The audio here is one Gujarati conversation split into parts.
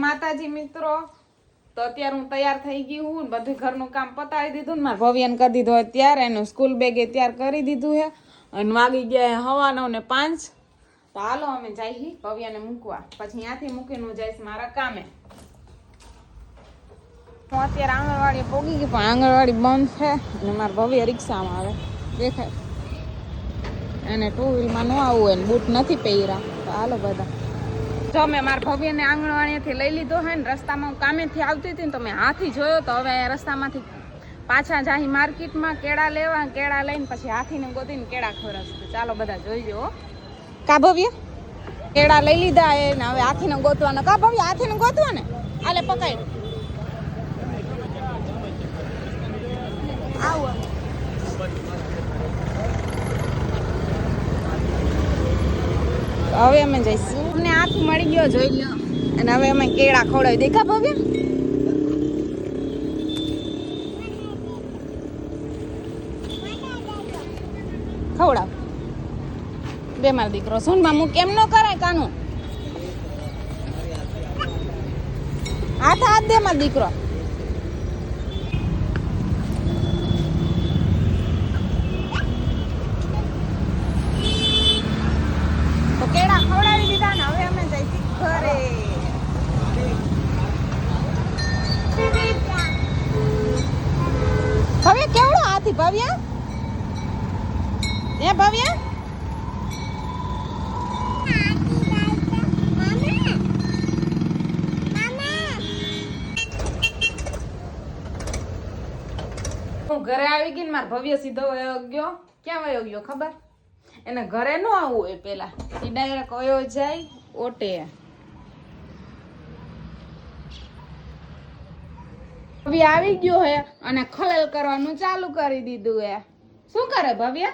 માતાજી મિત્રો. તો અત્યારે હું તૈયાર થઈ ગઈ હું ને બધું ઘરનું કામ પતાવી દીધું ને મારા ભવ્યાને કરી દીધું અત્યારે એનું સ્કૂલ બેગ તૈયાર કરી દીધું છે અને વાગી ગયા 9:05. તો હાલો અમે જઈએ ભવ્યાને મૂકવા, પછી ત્યાંથી મૂકીને હું જઈશ મારા કામે. હું અત્યારે આંગણવાડી પોગી ગઈ પણ આંગણવાડી બંધ છે અને મારા ભવ્ય રિક્ષામાં આવે દેખાય. એને 2 વ્હીલમાં ન આવવું હોય ને બૂટ નથી પહેર્યા. તો હાલો બધા જો મેં મારા ભવ્યને આંગણવાડીથી લઈ લીધો હોય ને રસ્તામાં હું કામેથી આવતી હતી ને તો મેં હાથી જોયો. તો હવે રસ્તામાંથી પાછા જાહી માર્કેટમાં કેળા લેવા, કેળા લઈને પછી હાથીને ગોતીને કેળા ખવડાવશે. ચાલો બધા જોઈજો. કા ભવ્ય કેળા લઈ લીધા એ ને હવે હાથીને ગોતવાનો. કા ભવ્ય હાથીને ગોતવાને આલે પકડ આવો. હવે અમે જઈશું. અમને હાથી મળી ગયો જોઈ લો અને હવે અમે કેળા ખવડાવી દે. કા ભવ્ય ખવડાવ બે મારો દીકરો. સોનમાં હું કેમ ન કરાય કાનું? હાથ દે મારો દીકરો. તો કેળા ખવડાવી દીધા ને હવે અમે જઈશું ઘરે. ભવ્ય કેવડો હાથી ભવ્ય? એ ભવ્ય હું ઘરે આવી ગઈ ને મારા ભવ્ય સીધો વયો ગયો. ક્યાં વયો ગયો ખબર? એને ઘરે ન આવવું હોય પેલા, એ ડાયરેક્ટ વયો જાય ઓટે. ભવ્ય આવી ગયો હે અને ખલેલ કરવાનું ચાલુ કરી દીધું હે. શું કરે ભવ્ય?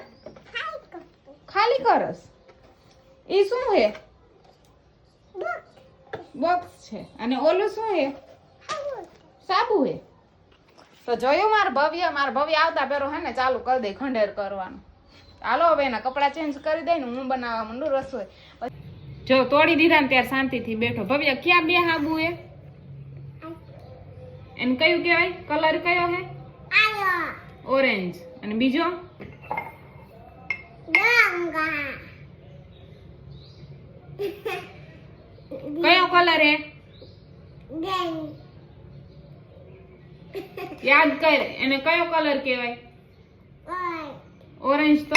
ખાલી કરસ. એ શું હે? બોક્સ છે. અને ઓલું શું હે? સાબુ હે. તો જોયું મારા ભવ્ય આવતા પેરો હે ને ચાલુ કરી દે ખંડેર કરવાનું. હાલો હવે એના કપડા ચેન્જ કરી દઈ ને હું બનાવવા માંડું રસોઈ. જો તોડી દીધા ને ત્યારે શાંતિથી બેઠો. ભવ્ય ક્યાં બે સાબુ હે? એને કયું કહેવાય? કલર કયો હે? ઓરેન્જ. અને બીજો કયો કલર હે? યાદ કર એને કયો કલર કહેવાય? ઓરેન્જ તો